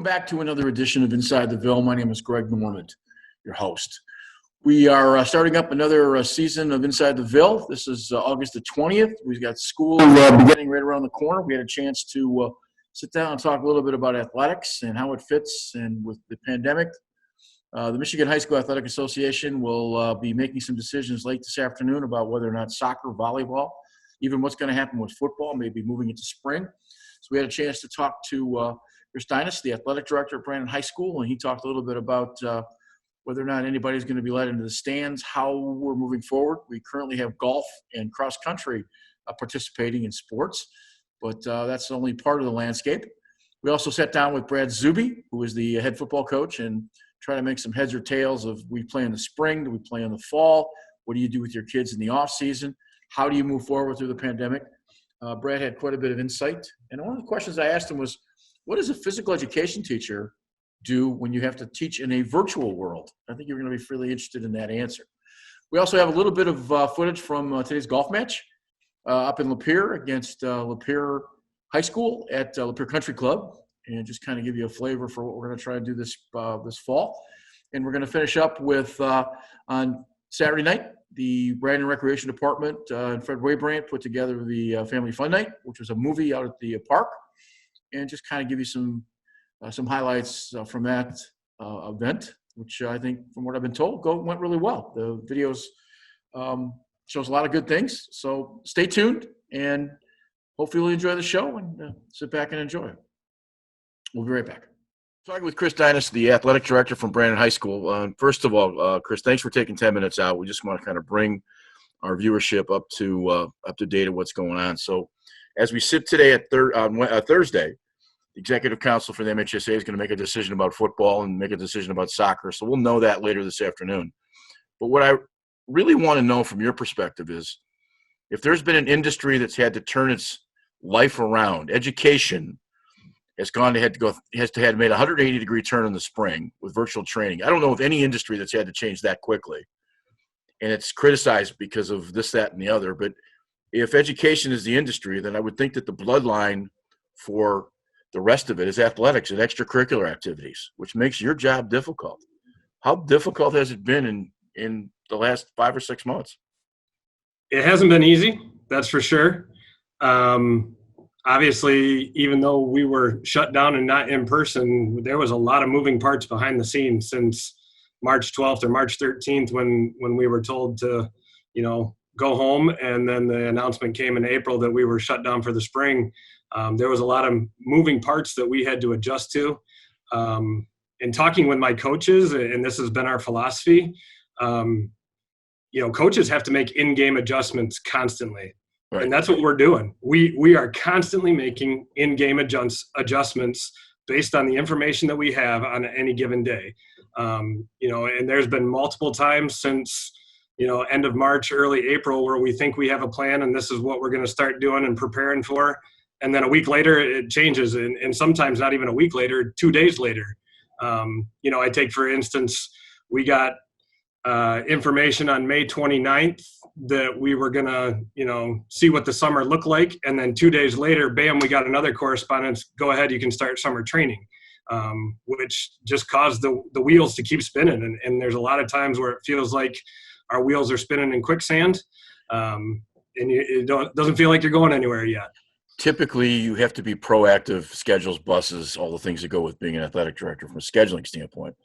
back to another edition of Inside the Ville. My name is Greg Normand, your host. We are starting up another season of Inside the Ville. This is August the 20th. We've got school beginning right around the corner. We had a chance to sit down and talk a little bit about athletics and how it fits and with the pandemic. The Michigan High School Athletic Association will be making some decisions late this afternoon about whether or not soccer, volleyball, even what's going to happen with football, maybe moving into spring. So we had a chance to talk to Chris Dynas, the athletic director at Brandon High School, and he talked a little bit about whether or not anybody's going to be let into the stands, how we're moving forward. We currently have golf and cross country participating in sports, but that's only part of the landscape. We also sat down with Brad Zuby, who is the head football coach, and try to make some heads or tails of we play in the spring, do we play in the fall, what do you do with your kids in the off season, how do you move forward through the pandemic. Brad had quite a bit of insight, and one of the questions I asked him was, what does a physical education teacher do when you have to teach in a virtual world? I think you're going to be really interested in that answer. We also have a little bit of footage from today's golf match up in Lapeer against Lapeer High School at Lapeer Country Club, and just kind of give you a flavor for what we're going to try to do this fall. And we're going to finish up with on Saturday night, the Brandon Recreation Department and Fred Waybrandt put together the Family Fun Night, which was a movie out at the park, and just kind of give you some highlights from that event, which I think, from what I've been told, went really well. The videos shows a lot of good things. So stay tuned, and hopefully you'll enjoy the show and sit back and enjoy it. We'll be right back. Talking with Chris Dynas, the athletic director from Brandon High School. First of all, Chris, thanks for taking 10 minutes out. We just want to kind of bring our viewership up to date of what's going on. So as we sit today at Thursday, the Executive Council for the MHSA is going to make a decision about football and make a decision about soccer. So we'll know that later this afternoon. But what I really want to know from your perspective is, if there's been an industry that's had to turn its life around, education has made a 180-degree turn in the spring with virtual training. I don't know of any industry that's had to change that quickly. And it's criticized because of this, that, and the other. But if education is the industry, then I would think that the bloodline for the rest of it is athletics and extracurricular activities, which makes your job difficult. How difficult has it been in the last 5 or 6 months? It hasn't been easy, that's for sure. Obviously, even though we were shut down and not in person, there was a lot of moving parts behind the scenes since March 12th or March 13th when we were told to, go home. And then the announcement came in April that we were shut down for the spring. There was a lot of moving parts that we had to adjust to. In talking with my coaches, and this has been our philosophy, coaches have to make in-game adjustments constantly. Right. And that's what we're doing. We are constantly making in-game adjustments based on the information that we have on any given day. And there's been multiple times since, end of March, early April, where we think we have a plan and this is what we're going to start doing and preparing for. And then a week later it changes. And sometimes not even a week later, 2 days later. I take, for instance, we got information on May 29th that we were going to, see what the summer looked like. And then 2 days later, bam, we got another correspondence. Go ahead, you can start summer training, which just caused the wheels to keep spinning. And there's a lot of times where it feels like our wheels are spinning in quicksand, and it doesn't feel like you're going anywhere yet. Typically, you have to be proactive, schedules, buses, all the things that go with being an athletic director from a scheduling standpoint.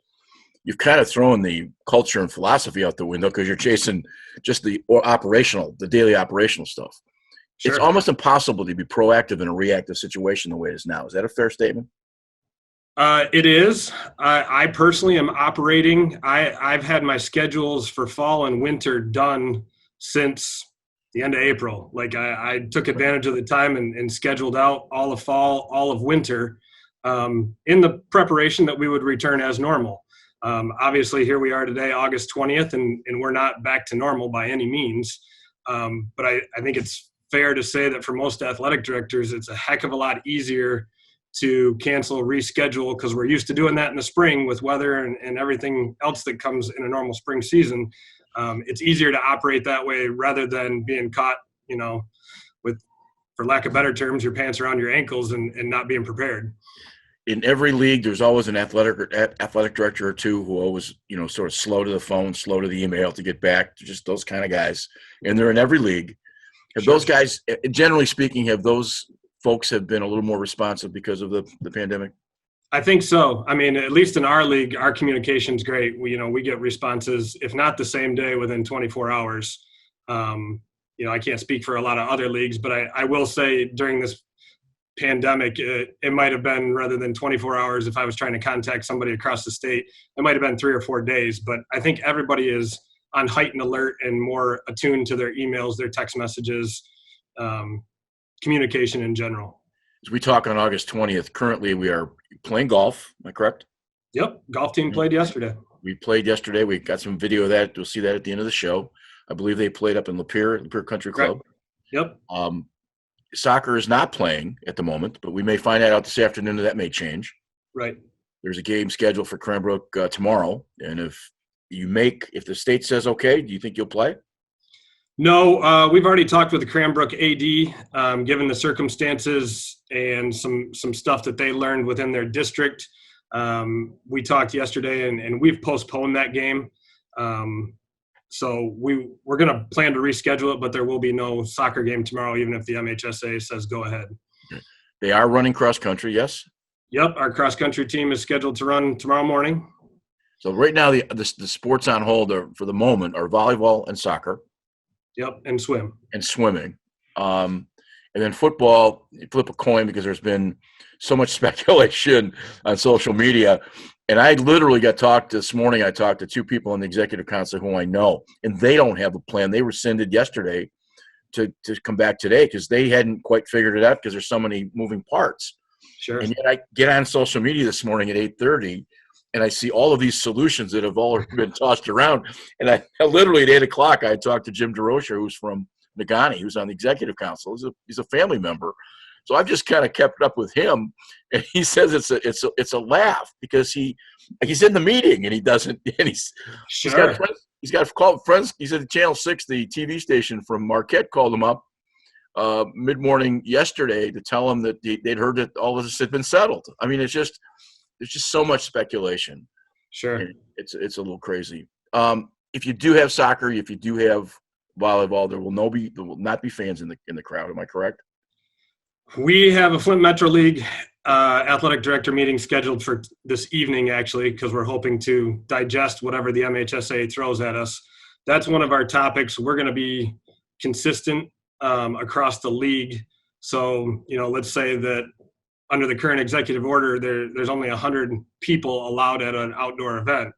You've kind of thrown the culture and philosophy out the window because you're chasing just the daily operational stuff. Sure. It's almost impossible to be proactive in a reactive situation the way it is now. Is that a fair statement? It is. I personally am operating. I've had my schedules for fall and winter done since the end of April. Like I took advantage of the time and scheduled out all of fall, all of winter, in the preparation that we would return as normal. Obviously, here we are today, August 20th, and we're not back to normal by any means. But I think it's fair to say that for most athletic directors, it's a heck of a lot easier to cancel, reschedule, because we're used to doing that in the spring with weather and everything else that comes in a normal spring season. It's easier to operate that way rather than being caught, with, for lack of better terms, your pants around your ankles and not being prepared. in every league, there's always an athletic director or two who always, sort of slow to the phone, slow to the email to get back. They're just those kind of guys, and they're in every league. Have those guys, generally speaking, have those folks have been a little more responsive because of the pandemic? I think so. I mean, at least in our league, our communication's great. We get responses, if not the same day, within 24 hours. I can't speak for a lot of other leagues, but I will say during this pandemic, it might have been, rather than 24 hours, if I was trying to contact somebody across the state, it might have been 3 or 4 days. But I think everybody is on heightened alert and more attuned to their emails, their text messages, communication in general. As we talk on August 20th, currently we are playing golf. Am I correct? Yep. Golf team played yesterday. We played yesterday. We got some video of that. You'll see that at the end of the show. I believe they played up in Lapeer Country Club. Right. Yep. Soccer is not playing at the moment, but we may find out this afternoon that may change. Right. There's a game scheduled for Cranbrook tomorrow, and if the state says okay, do you think you'll play? No, we've already talked with the Cranbrook AD, given the circumstances and some stuff that they learned within their district. We talked yesterday, and we've postponed that game. So we're going to plan to reschedule it, but there will be no soccer game tomorrow, even if the MHSA says go ahead. They are running cross country, yes? Yep, our cross country team is scheduled to run tomorrow morning. So right now the sports on hold for the moment are volleyball and soccer. Yep, and swim. And swimming. And then football, you flip a coin because there's been so much speculation on social media. And I literally this morning, I talked to 2 people on the executive council who I know, and they don't have a plan. They rescinded yesterday to come back today because they hadn't quite figured it out because there's so many moving parts. Sure. And yet I get on social media this morning at 8:30, and I see all of these solutions that have already been tossed around. And I literally at 8 o'clock, I talked to Jim DeRocher, who's from Nagani, who's on the executive council. He's a family member. So I've just kind of kept up with him, and he says it's a laugh because he's in the meeting and he doesn't. And he's got friends. He's got called friends. He said Channel 6, the TV station from Marquette, called him up mid-morning yesterday to tell him that they'd heard that all of this had been settled. I mean, there's just so much speculation. Sure, and it's a little crazy. If you do have soccer, if you do have volleyball, there will not be fans in the crowd. Am I correct? We have a Flint Metro League athletic director meeting scheduled for this evening, actually, because we're hoping to digest whatever the MHSA throws at us. That's one of our topics. We're going to be consistent across the league. So, let's say that under the current executive order, there's only 100 people allowed at an outdoor event.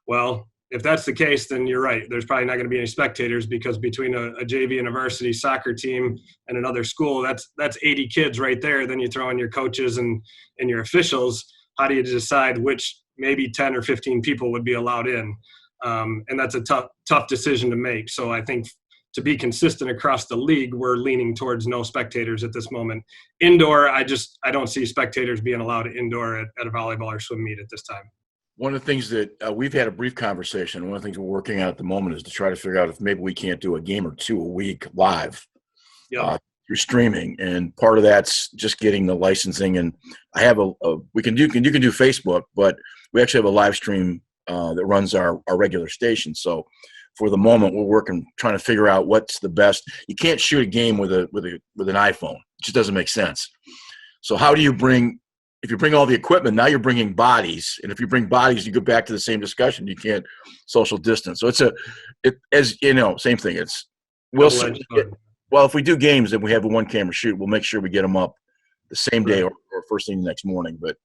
Well, if that's the case, then you're right. There's probably not going to be any spectators because between a JV and a varsity soccer team and another school, that's 80 kids right there. Then you throw in your coaches and your officials. How do you decide which maybe 10 or 15 people would be allowed in? And that's a tough decision to make. So I think to be consistent across the league, we're leaning towards no spectators at this moment. Indoor, I don't see spectators being allowed indoor at a volleyball or swim meet at this time. One of the things that we've had a brief conversation, one of the things we're working on at the moment is to try to figure out if maybe we can't do a game or 2 a week live through streaming. And part of that's just getting the licensing. And I have you can do Facebook, but we actually have a live stream that runs our regular station. So for the moment, we're trying to figure out what's the best. You can't shoot a game with an iPhone. It just doesn't make sense. So how do you if you bring all the equipment, now you're bringing bodies. And if you bring bodies, you go back to the same discussion. You can't social distance. So same thing. If we do games and we have a 1-camera shoot, we'll make sure we get them up the same day or first thing the next morning. But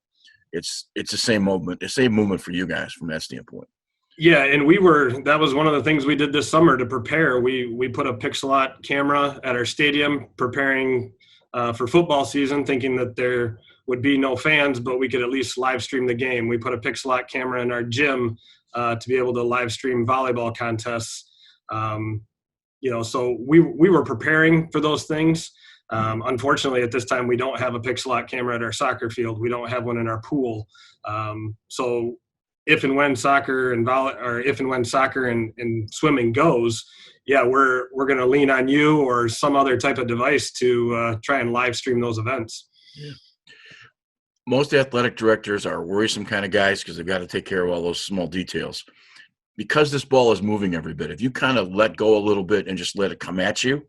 it's the same movement for you guys from that standpoint. Yeah, and that was one of the things we did this summer to prepare. We put a Pixelot camera at our stadium preparing for football season, thinking that there would be no fans, but we could at least live stream the game. We put a Pixelot camera in our gym to be able to live stream volleyball contests. So we were preparing for those things. Unfortunately, at this time, we don't have a Pixelot camera at our soccer field. We don't have one in our pool. So if and when soccer and swimming goes, we're going to lean on you or some other type of device to try and live stream those events. Yeah. Most athletic directors are worrisome kind of guys because they've got to take care of all those small details. Because this ball is moving every bit, if you kind of let go a little bit and just let it come at you,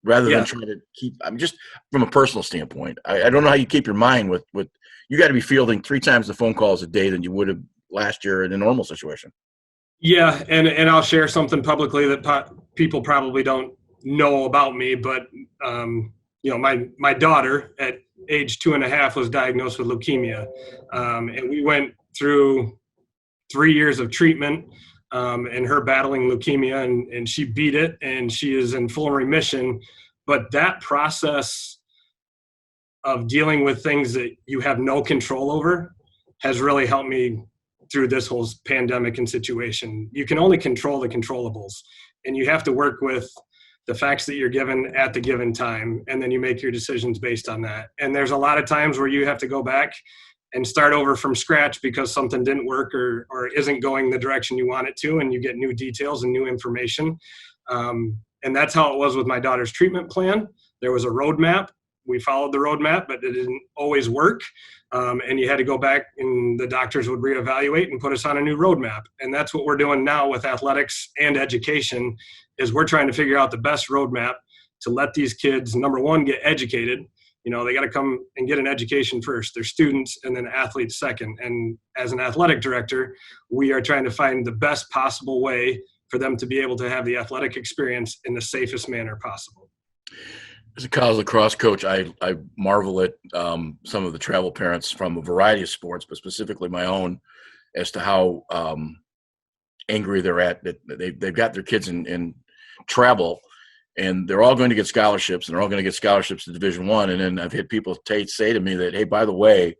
rather than trying to keep, I'm just from a personal standpoint, I don't know how you keep your mind with you got to be fielding 3 times the phone calls a day than you would have last year in a normal situation. Yeah, and I'll share something publicly that people probably don't know about me, but my daughter at age 2.5 was diagnosed with leukemia, and we went through 3 years of treatment, and her battling leukemia, and she beat it, and she is in full remission. But that process of dealing with things that you have no control over has really helped me through this whole pandemic and situation. You can only control the controllables, and you have to work with the facts that you're given at the given time, and then you make your decisions based on that. And there's a lot of times where you have to go back and start over from scratch because something didn't work or isn't going the direction you want it to, and you get new details and new information. And that's how it was with my daughter's treatment plan. There was a roadmap. We followed the roadmap, but it didn't always work. And you had to go back and the doctors would reevaluate and put us on a new roadmap. And that's what we're doing now with athletics and education is we're trying to figure out the best roadmap to let these kids, number one, get educated. They got to come and get an education first. They're students and then athletes second. And as an athletic director, we are trying to find the best possible way for them to be able to have the athletic experience in the safest manner possible. As a college lacrosse coach, I marvel at some of the travel parents from a variety of sports, but specifically my own, as to how angry they're at that they've got their kids in travel, and they're all going to get scholarships, and they're all going to get scholarships to Division I. And then I've had people say to me that, hey, by the way,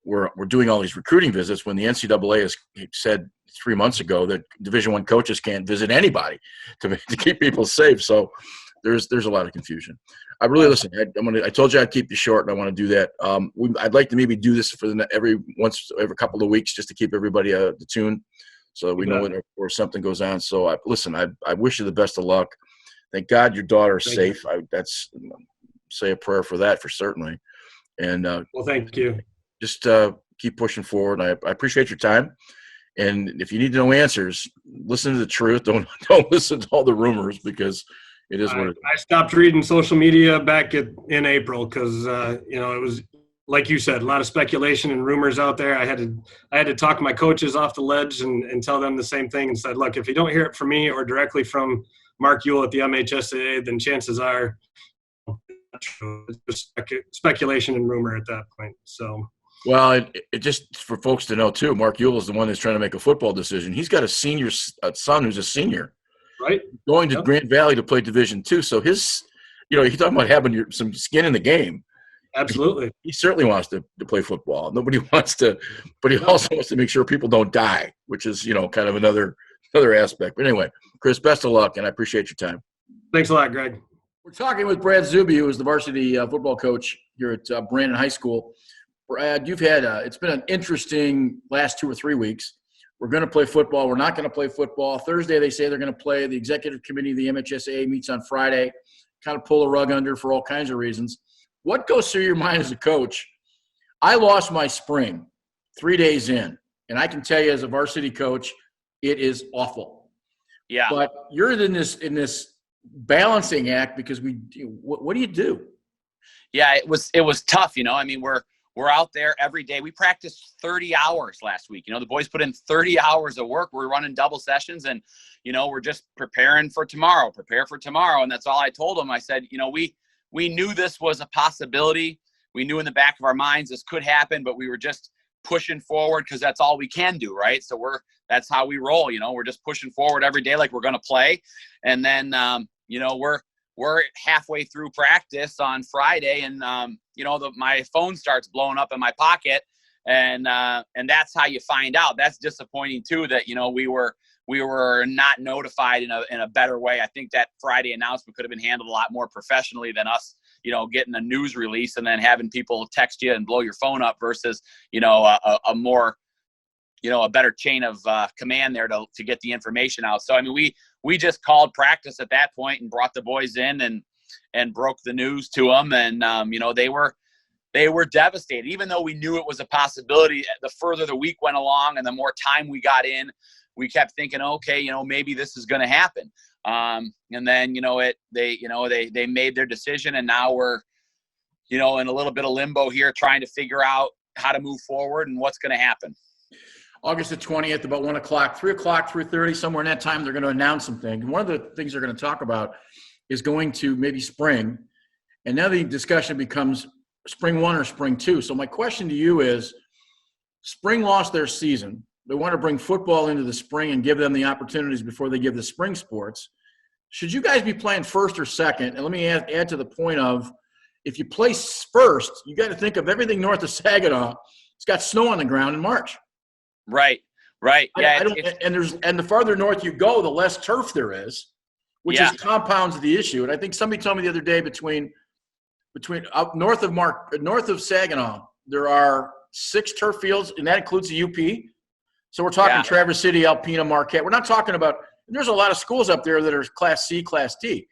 we're doing all these recruiting visits when the NCAA has said 3 months ago that Division I coaches can't visit anybody to keep people safe. So there's a lot of confusion. I really listen. I told you I'd keep you short, and I want to do that. I'd like to maybe do this for every couple of weeks just to keep everybody attuned, so we know where something goes on. So I wish you the best of luck. Thank God your daughter is safe. Say a prayer for that for certainly. And well, thank you. Just keep pushing forward. I appreciate your time. And if you need to know answers, listen to the truth. Don't listen to all the rumors because it is what it is. I stopped reading social media back in April because it was, like you said, a lot of speculation and rumors out there. I had to talk my coaches off the ledge and tell them the same thing and said, look, if you don't hear it from me or directly from Mark Ewell at the MHSAA, then chances are it's just speculation and rumor at that point. So. Well, it just for folks to know too, Mark Ewell is the one that's trying to make a football decision. He's got a senior son who's a senior. Right. Going to Grand Valley to play Division II. So his, you're talking about having some skin in the game. Absolutely. He certainly wants to play football. Nobody wants to, but he also wants to make sure people don't die, which is, kind of another aspect. But anyway, Chris, best of luck, and I appreciate your time. Thanks a lot, Greg. We're talking with Brad Zuby, who is the varsity football coach here at Brandon High School. Brad, you've had it's been an interesting last 2 or 3 weeks. We're going to play football. We're not going to play football. Thursday, they say they're going to play. The executive committee of the MHSAA meets on Friday, kind of pull a rug under for all kinds of reasons. What goes through your mind as a coach? I lost my spring 3 days in, and I can tell you as a varsity coach, it is awful. Yeah. But you're in this balancing act because what do you do? Yeah, it was tough. We're out there every day. We practiced 30 hours last week. The boys put in 30 hours of work. We're running double sessions and, we're just prepare for tomorrow. And that's all I told them. I said, we knew this was a possibility. We knew in the back of our minds this could happen, but we were just pushing forward because that's all we can do, right? So that's how we roll. We're just pushing forward every day like we're going to play. And then, we're halfway through practice on Friday and, my phone starts blowing up in my pocket and that's how you find out. That's disappointing too, that, we were not notified in a better way. I think that Friday announcement could have been handled a lot more professionally than us, getting a news release and then having people text you and blow your phone up versus, a more, a better chain of command there to get the information out. So, we just called practice at that point and brought the boys in and broke the news to them. And, they were devastated. Even though we knew it was a possibility, the further the week went along and the more time we got in, we kept thinking, okay, maybe this is going to happen. And then, they made their decision, and now we're, in a little bit of limbo here, trying to figure out how to move forward and what's going to happen. August the 20th, about 1 o'clock, 3 o'clock, 3:30, somewhere in that time, they're going to announce some things. And one of the things they're going to talk about is going to maybe spring. And now the discussion becomes spring 1 or spring 2. So my question to you is, spring lost their season. They want to bring football into the spring and give them the opportunities before they give the spring sports. Should you guys be playing first or second? And let me add to the point of, if you play first, you got to think of everything north of Saginaw. It's got snow on the ground in March. Right. Yeah. And the farther north you go, the less turf there is, which is compounds the issue. And I think somebody told me the other day between up north of Saginaw, there are 6 turf fields, and that includes the UP. So we're talking Traverse City, Alpena, Marquette. We're not talking about – there's a lot of schools up there that are Class C, Class D.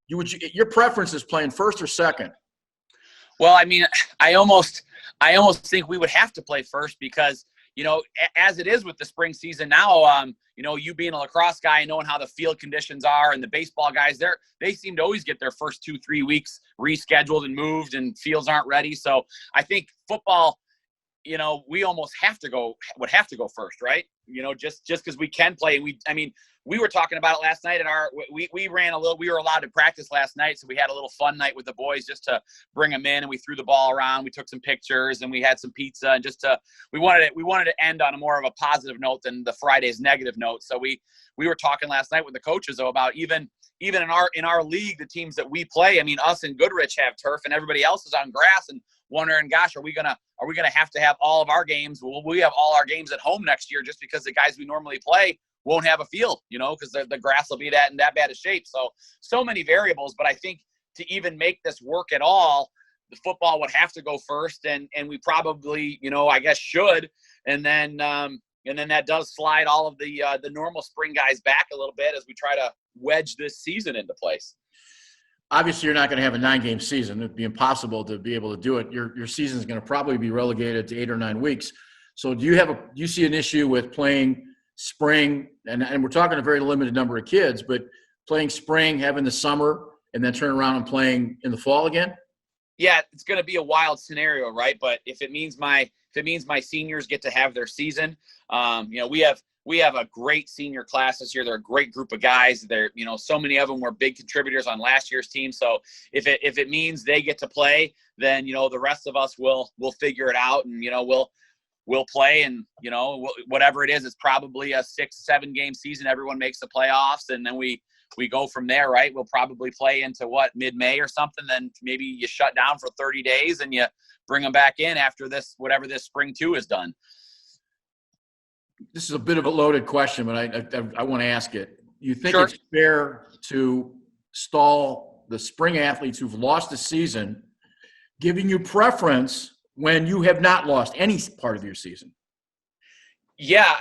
Your preference is playing first or second? Well, I mean, I almost think we would have to play first because, as it is with the spring season now, you being a lacrosse guy, knowing how the field conditions are, and the baseball guys, they seem to always get their first 2-3 weeks rescheduled and moved, and fields aren't ready. So I think football, we almost would have to go first, right? Just because we can play. We were talking about it last night we ran a little, we were allowed to practice last night. So we had a little fun night with the boys just to bring them in, and we threw the ball around. We took some pictures, and we had some pizza, and we wanted to end on a more of a positive note than the Friday's negative note. So we were talking last night with the coaches though about even in our league, the teams that we play, us and Goodrich have turf and everybody else is on grass, and wondering, gosh, are we gonna have to have all of our games? Will we have all our games at home next year just because the guys we normally play won't have a field, because the grass will be in that bad of shape. So many variables, but I think to even make this work at all, the football would have to go first, and we probably, I guess should, and then that does slide all of the normal spring guys back a little bit as we try to wedge this season into place. Obviously, you're not going to have a 9-game season. It'd be impossible to be able to do it. Your season is going to probably be relegated to 8 or 9 weeks. So do you see an issue with playing spring, and we're talking a very limited number of kids, but playing spring, having the summer, and then turn around and playing in the fall again? Yeah, it's going to be a wild scenario, right? But if it means my seniors get to have their season, we have a great senior class this year. They're a great group of guys. They're, so many of them were big contributors on last year's team. So if it means they get to play, then, the rest of us will figure it out, and, we'll play, and, whatever it is, it's probably a 6-7 game season. Everyone makes the playoffs, and then we go from there, right? We'll probably play into mid-May or something. Then maybe you shut down for 30 days and you bring them back in after whatever this spring 2 is done. This is a bit of a loaded question, but I want to ask it. You think Sure. It's fair to stall the spring athletes who've lost a season, giving you preference when you have not lost any part of your season? Yeah,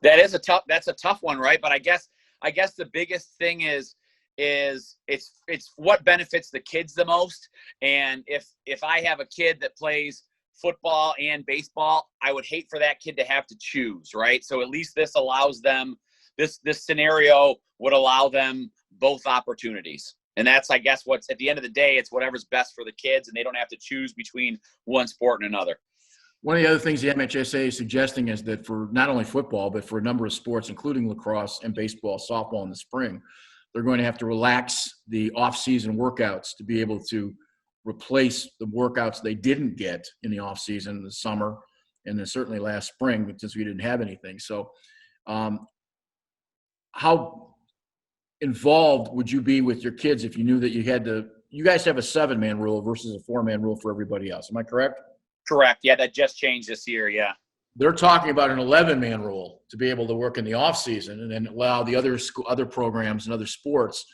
that's a tough one, right? But I guess the biggest thing is it's what benefits the kids the most. And if I have a kid that plays football and baseball, I would hate for that kid to have to choose, right? So at least this allows them, this scenario would allow them both opportunities. And that's, I guess, what's at the end of the day, it's whatever's best for the kids, and they don't have to choose between one sport and another. One of the other things the MHSA is suggesting is that for not only football, but for a number of sports, including lacrosse and baseball, softball in the spring, they're going to have to relax the off-season workouts to be able to replace the workouts they didn't get in the off-season, the summer, and then certainly last spring, since we didn't have anything. So how involved would you be with your kids if you knew that you guys have a 7-man rule versus a 4-man rule for everybody else? Am I correct? Correct. Yeah, that just changed this year. Yeah. They're talking about an 11-man rule to be able to work in the off season, and then allow the other programs and other sports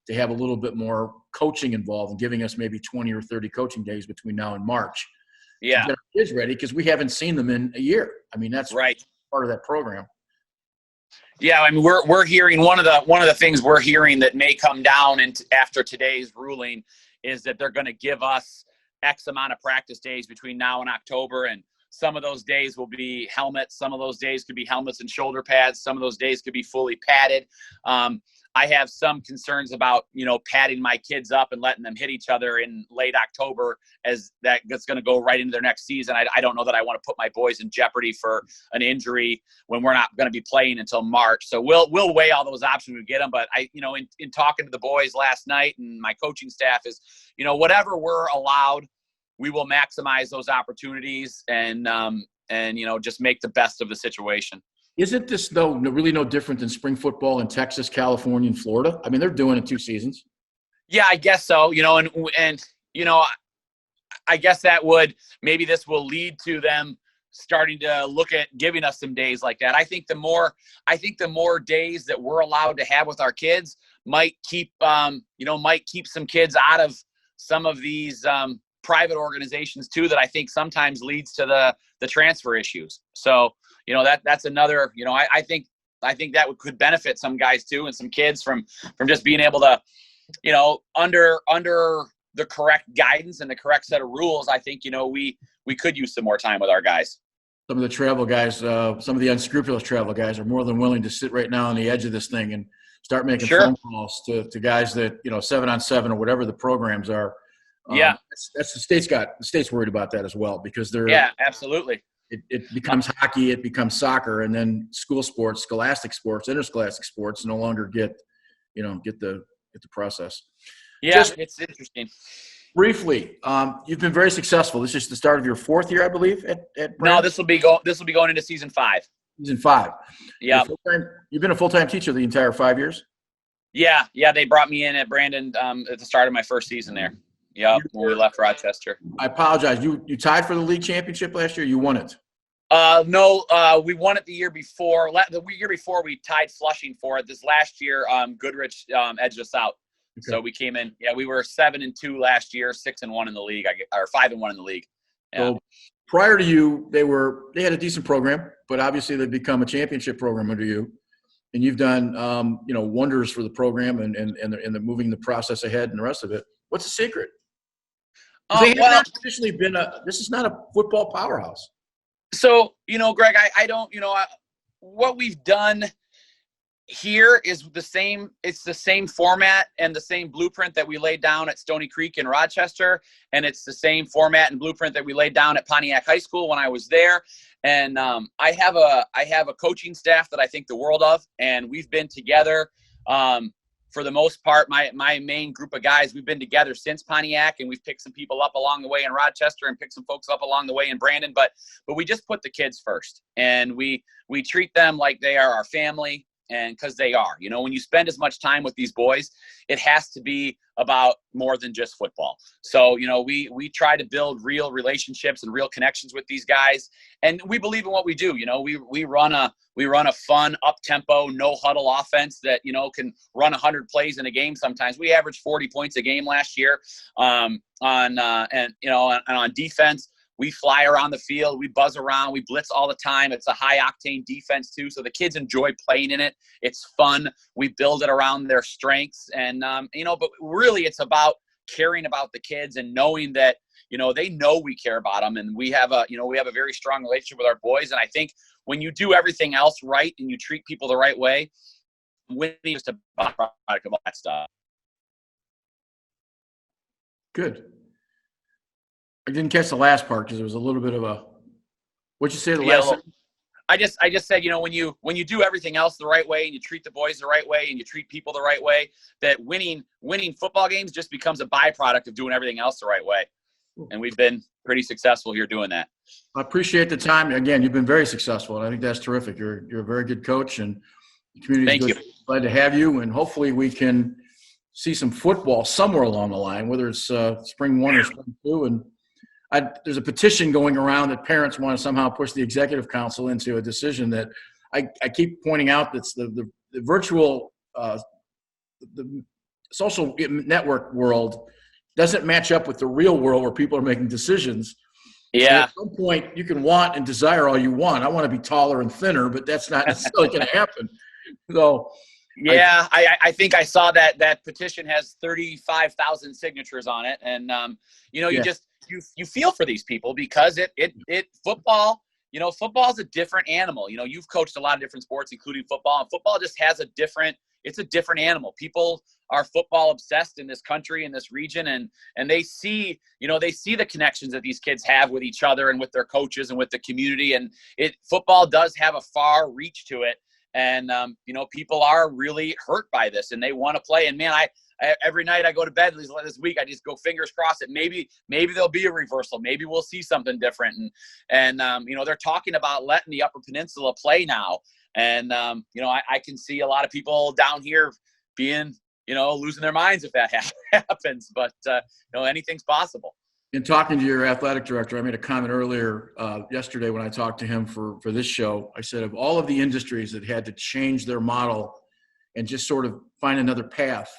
to have a little bit more coaching involved, and giving us maybe 20 or 30 coaching days between now and March. Yeah. To get our kids ready, because we haven't seen them in a year. That's right. Part of that program. Yeah, we're hearing one of the things we're hearing that may come down after today's ruling is that they're going to give us X amount of practice days between now and October. And some of those days will be helmets. Some of those days could be helmets and shoulder pads. Some of those days could be fully padded. I have some concerns about, padding my kids up and letting them hit each other in late October, as that's going to go right into their next season. I don't know that I want to put my boys in jeopardy for an injury when we're not going to be playing until March. So we'll weigh all those options when we get them. But in talking to the boys last night and my coaching staff is, whatever we're allowed, we will maximize those opportunities and just make the best of the situation. Isn't this, though, really no different than spring football in Texas, California, and Florida? I mean, they're doing it 2 seasons. Yeah, I guess so. I guess maybe this will lead to them starting to look at giving us some days like that. I think the more days that we're allowed to have with our kids might keep some kids out of some of these private organizations too, that I think sometimes leads to the transfer issues. So, that's another, I think that could benefit some guys too, and some kids from just being able to, under the correct guidance and the correct set of rules. I think, we could use some more time with our guys. Some of the travel guys, some of the unscrupulous travel guys are more than willing to sit right now on the edge of this thing and start making phone calls to guys that, 7-on-7 or whatever the programs are. Yeah. That's the state's worried about that as well, because yeah, absolutely. It becomes hockey, it becomes soccer, and then school sports, scholastic sports, interscholastic sports no longer get the process. Yeah, it's interesting. Briefly, you've been very successful. This is the start of your 4th year, I believe, at No, this will be going into season 5. Season 5. Yeah. You've been a full-time teacher the entire 5 years? Yeah, they brought me in at Brandon at the start of my first season there. Yeah, when we left Rochester. I apologize. You tied for the league championship last year? You won it? No, we won it the year before. The year before, we tied Flushing for it. This last year, Goodrich edged us out. Okay. So we came in. Yeah, we were 7-2 last year, 6-1 in the league, or 5-1 in the league. Yeah. So prior to you, they had a decent program, but obviously they've become a championship program under you, and you've done wonders for the program and the moving the process ahead and the rest of it. What's the secret? They have not traditionally been this is not a football powerhouse. So, Greg, I don't, what we've done here is the same. It's the same format and the same blueprint that we laid down at Stony Creek in Rochester. And it's the same format and blueprint that we laid down at Pontiac High School when I was there. And I have a coaching staff that I think the world of, and we've been together for the most part. My main group of guys, we've been together since Pontiac, and we've picked some people up along the way in Rochester and picked some folks up along the way in Brandon. But we just put the kids first, and we treat them like they are our family. And because they are, when you spend as much time with these boys, it has to be about more than just football. So, we try to build real relationships and real connections with these guys. And we believe in what we do. We run a fun, up-tempo, no-huddle offense that, can run 100 plays in a game sometimes. We averaged 40 points a game last year on defense. We fly around the field. We buzz around. We blitz all the time. It's a high-octane defense, too, so the kids enjoy playing in it. It's fun. We build it around their strengths. And, but really it's about caring about the kids and knowing that, they know we care about them. And we have a very strong relationship with our boys. And I think when you do everything else right and you treat people the right way, winning is a byproduct of all that stuff. Good. I didn't catch the last part because it was a little bit of a. What'd you say the last? I just said, when you do everything else the right way and you treat the boys the right way and you treat people the right way, that winning football games just becomes a byproduct of doing everything else the right way. And we've been pretty successful here doing that. I appreciate the time. Again, you've been very successful, and I think that's terrific. You're a very good coach, and the community is glad to have you. And hopefully, we can see some football somewhere along the line, whether it's spring 1 or spring 2, and. There's a petition going around that parents want to somehow push the executive council into a decision that I keep pointing out that's the virtual the social network world doesn't match up with the real world where people are making decisions. Yeah. So at some point, you can want and desire all you want. I want to be taller and thinner, but that's not necessarily going to happen. So. Yeah, I think I saw that petition has 35,000 signatures on it, and you feel for these people because football, football is a different animal. You've coached a lot of different sports, including football, and football just has it's a different animal. People are football obsessed in this country, in this region, and they see the connections that these kids have with each other and with their coaches and with the community. And football does have a far reach to it. And, people are really hurt by this and they want to play. And man, I every night I go to bed this week, I just go fingers crossed that maybe there'll be a reversal. Maybe we'll see something different. And they're talking about letting the Upper Peninsula play now. And, I can see a lot of people down here being, losing their minds if that happens, but anything's possible. In talking to your athletic director, I made a comment earlier yesterday when I talked to him for this show. I said, of all of the industries that had to change their model and just sort of find another path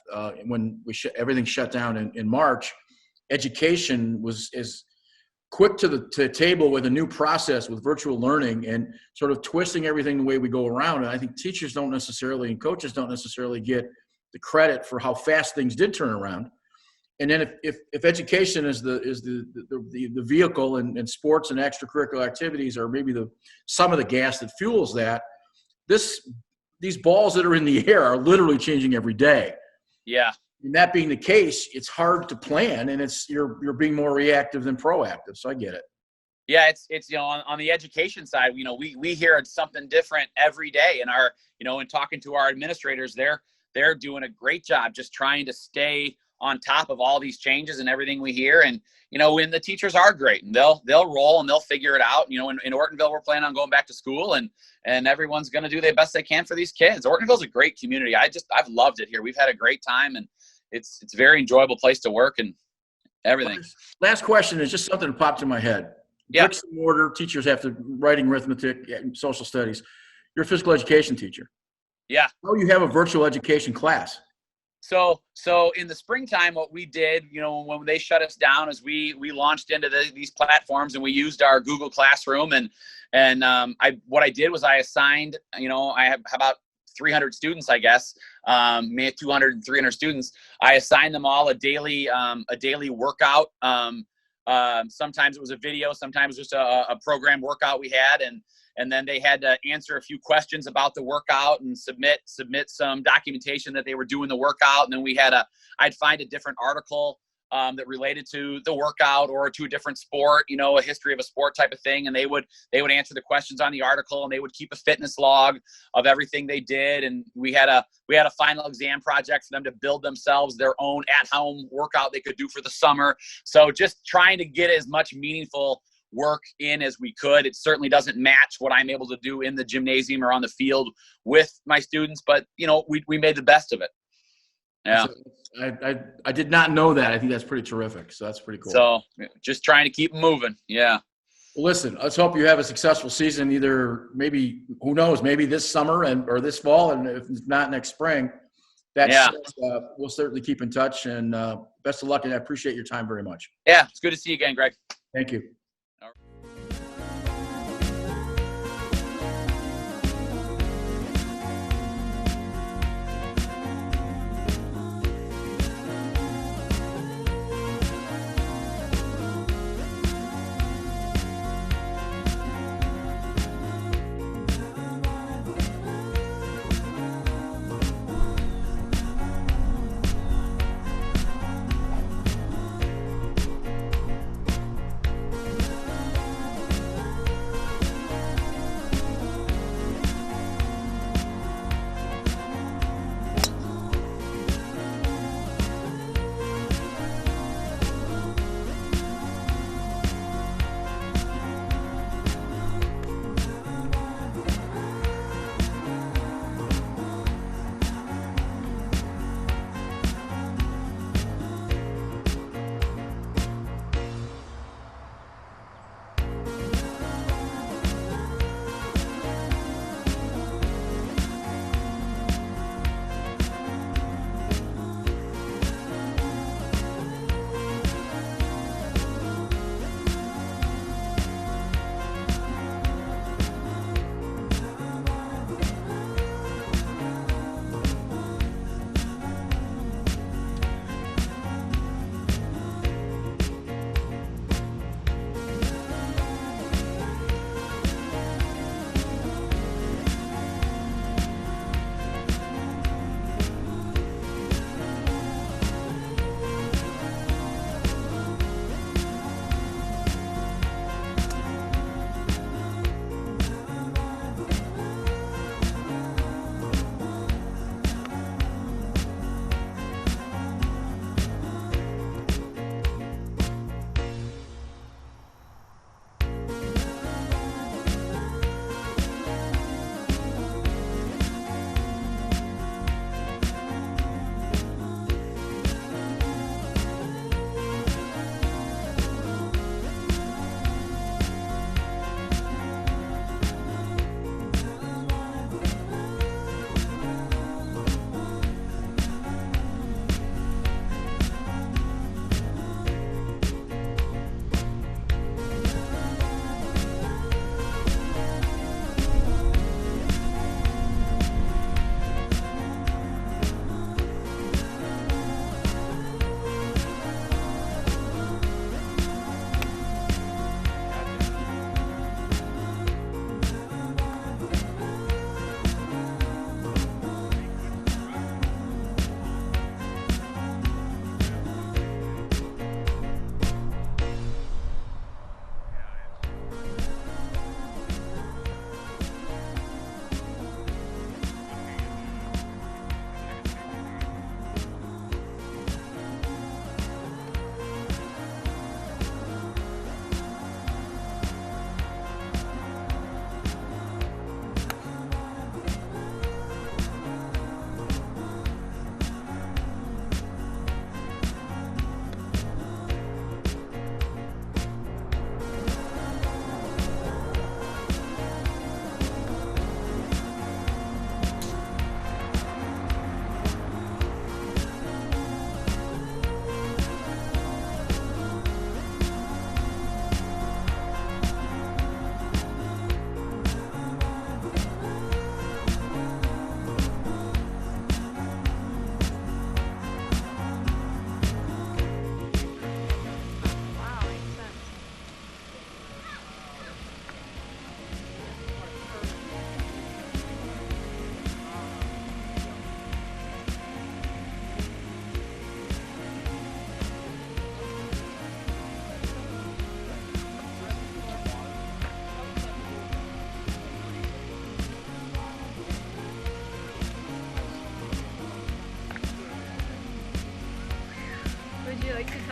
when everything shut down in March, education was as quick to the table with a new process with virtual learning and sort of twisting everything the way we go around. And I think teachers don't necessarily and coaches don't necessarily get the credit for how fast things did turn around. And then if education is the vehicle and sports and extracurricular activities are maybe some of the gas that fuels that, these balls that are in the air are literally changing every day. Yeah. And that being the case, it's hard to plan, and you're being more reactive than proactive. So I get it. Yeah, it's on the education side, we hear something different every day, and in talking to our administrators, they're doing a great job just trying to stay on top of all these changes and everything we hear. And, when the teachers are great and they'll roll and they'll figure it out. In Ortonville, we're planning on going back to school and everyone's going to do their best they can for these kids. Ortonville's a great community. I've loved it here. We've had a great time and it's a very enjoyable place to work and everything. Last question is just something that popped in my head. Yeah. Bricks and mortar, teachers have to writing, arithmetic, social studies. You're a physical education teacher. Yeah. Oh, you have a virtual education class. So in the springtime, what we did, when they shut us down, is we launched into these platforms and we used our Google Classroom what I did was I assigned, I have about 300 students, I guess, maybe 200 and 300 students. I assigned them all a daily workout. Sometimes it was a video, sometimes just a program workout we had, and then they had to answer a few questions about the workout and submit some documentation that they were doing the workout. And then I'd find a different article that related to the workout or to a different sport, a history of a sport type of thing. And they would answer the questions on the article and they would keep a fitness log of everything they did. And we had a final exam project for them to build themselves their own at-home workout they could do for the summer. So just trying to get as much meaningful work in as we could. It certainly doesn't match what I'm able to do in the gymnasium or on the field with my students, but we made the best of it. Yeah. I did not know that. I think that's pretty terrific. So that's pretty cool. So just trying to keep moving. Yeah. Well, listen, let's hope you have a successful season, either maybe, who knows, maybe this summer or this fall, and if not next spring. We'll certainly keep in touch, and best of luck, and I appreciate your time very much. Yeah. It's good to see you again, Greg. Thank you.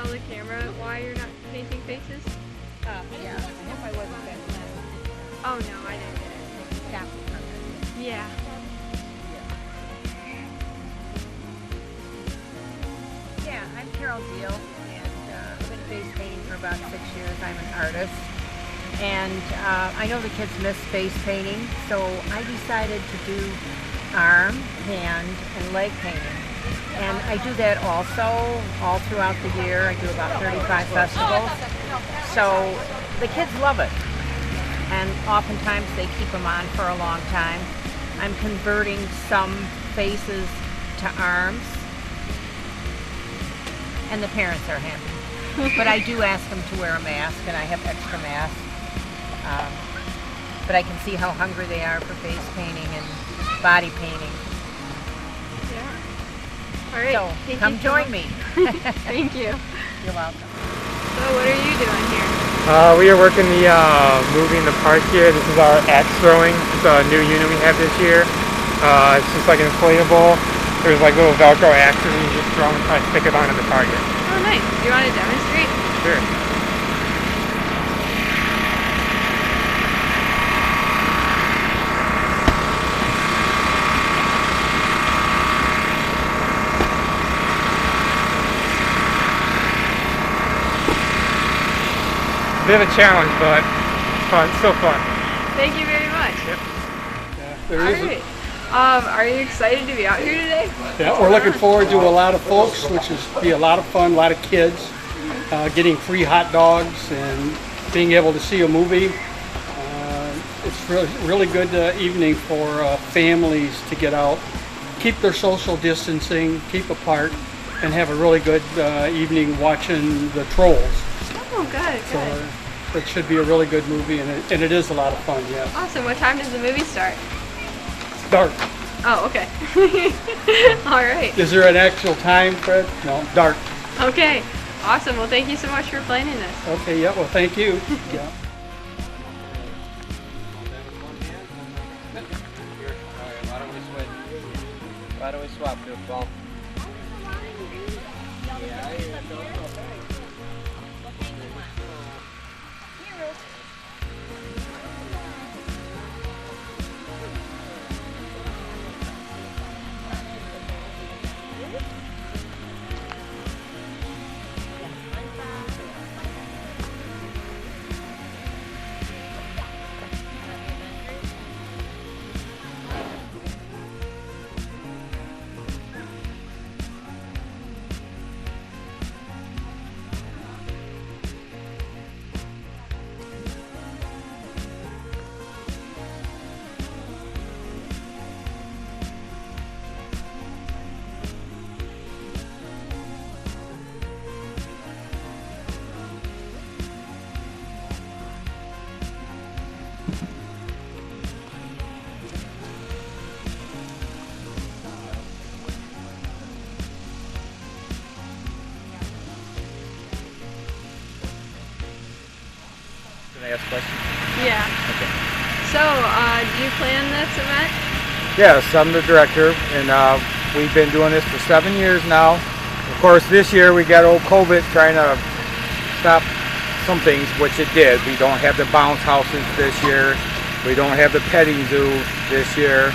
tell the camera why you're not painting faces? Yeah, I hope I wasn't that loud. Oh no, I didn't get it. Stop the purpose. Yeah. Yeah, I'm Carol Deal, and I've been face painting for about 6 years. I'm an artist. And I know the kids miss face painting, so I decided to do arm, hand, and leg painting. And I do that also all throughout the year. I do about 35 festivals. So the kids love it. And oftentimes they keep them on for a long time. I'm converting some faces to arms. And the parents are happy. But I do ask them to wear a mask, and I have extra masks. But I can see how hungry they are for face painting and body painting. Yeah. All right. So thank come you so join much. me. Thank you. You're welcome. So what are you doing here? We are working the moving the park here. This is our axe throwing. It's a new unit we have this year. It's just like an inflatable. There's like little Velcro axes and you just throw them and try to stick it onto the target. Oh nice. Do you want to demonstrate? Sure. Bit of a challenge, but it's fun. Still fun. Thank you very much. Yep. There All is right. Are you excited to be out here today? yeah, we're looking forward to a lot of folks, which is be a lot of fun, a lot of kids, getting free hot dogs and being able to see a movie. It's really good evening for families to get out, keep their social distancing, keep apart, and have a really good evening watching the Trolls. Oh, good, So good. it should be a really good movie, and it is a lot of fun, yeah. Awesome. What time does the movie start? Dark. Oh, okay. All right. Is there an actual time, Fred? No, dark. Okay. Awesome. Well, thank you so much for planning this. Okay, yeah, well, thank you. Yeah. Why don't we swap to a ball? Can I ask a question? Yeah. Okay. So, do you plan this event? Yes, I'm the director, and we've been doing this for 7 years now. Of course, this year we got old COVID trying to stop some things, which it did. We don't have the bounce houses this year. We don't have the petting zoo this year.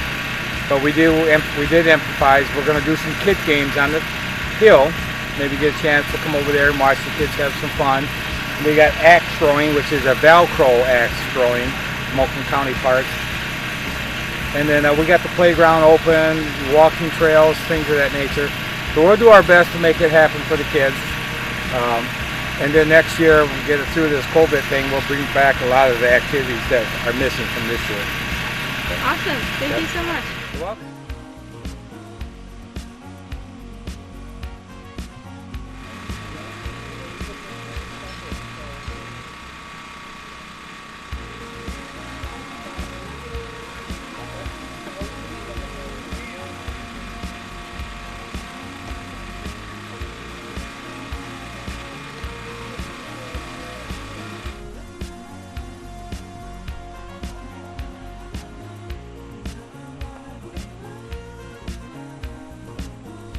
But we did improvise. We're going to do some kid games on the hill. Maybe get a chance to come over there and watch the kids have some fun. We got axe throwing, which is a Velcro axe throwing, Multnomah County Park. And then we got the playground open, walking trails, things of that nature. So we'll do our best to make it happen for the kids. And then next year, when we get it through this COVID thing, we'll bring back a lot of the activities that are missing from this year. Awesome. Thank you so much. You're welcome.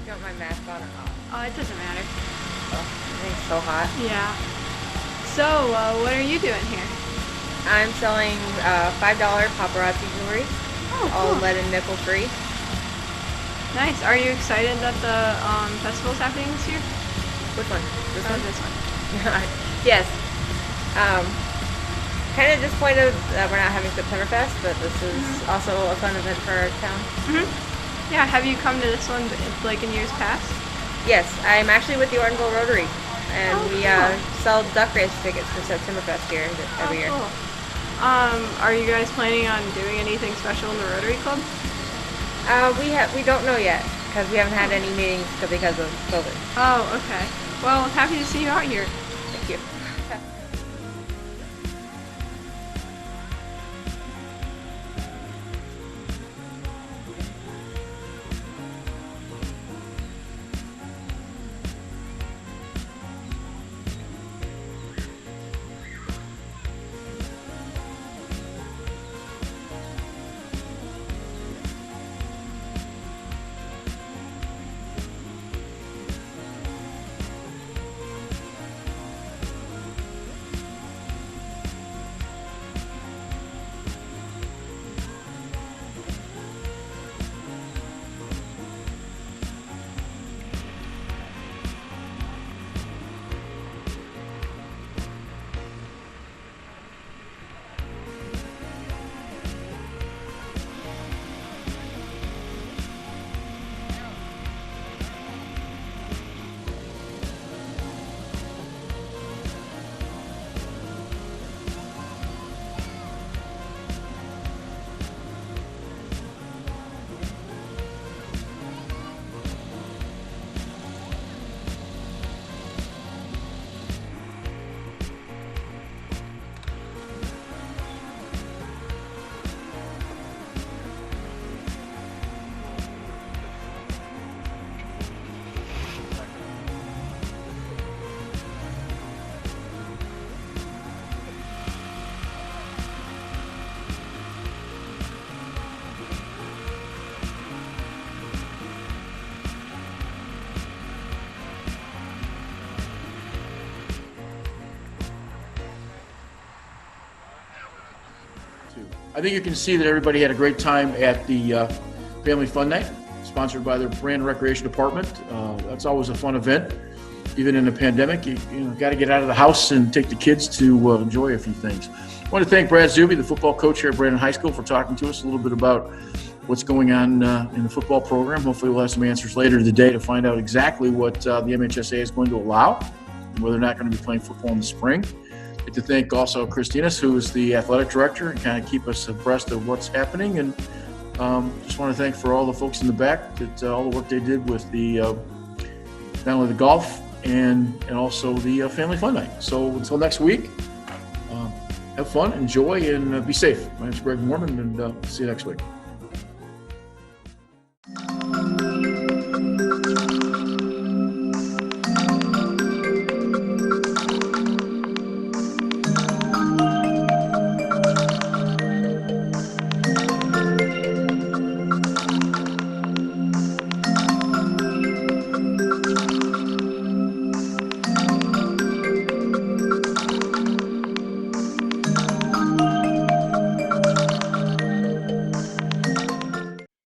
You got my mask on or off? Oh, it doesn't matter. It's so hot. Yeah. So, what are you doing here? I'm selling $5 paparazzi jewelry, Oh, all cool. lead and nickel free. Nice. Are you excited that the festival's happening this year? Which one? This Oh, one? this one. Yes. Kind of disappointed that we're not having Septemberfest, but this is also a fun event for our town. Yeah. Have you come to this one like in years past? Yes, I'm actually with the Ortonville Rotary, and Oh, we cool. sell duck race tickets for Septemberfest here every year. Cool. Are you guys planning on doing anything special in the Rotary Club? We don't know yet because we haven't had any meetings because of COVID. Oh, okay. Well, happy to see you out here. Thank you. I think you can see that everybody had a great time at the Family Fun Night, sponsored by the Brand and Recreation Department. That's always a fun event. Even in a pandemic, you got to get out of the house and take the kids to enjoy a few things. I want to thank Brad Zuby, the football coach here at Brandon High School, for talking to us a little bit about what's going on in the football program. Hopefully we'll have some answers later today to find out exactly what the MHSA is going to allow and whether or not going to be playing football in the spring. I'd like to thank also Christinas, who is the athletic director, and kind of keep us abreast of what's happening. And just want to thank for all the folks in the back that all the work they did with the not only the golf and also the Family Fun Night. So until next week, have fun, enjoy, and be safe. My name is Greg Mormon, and see you next week.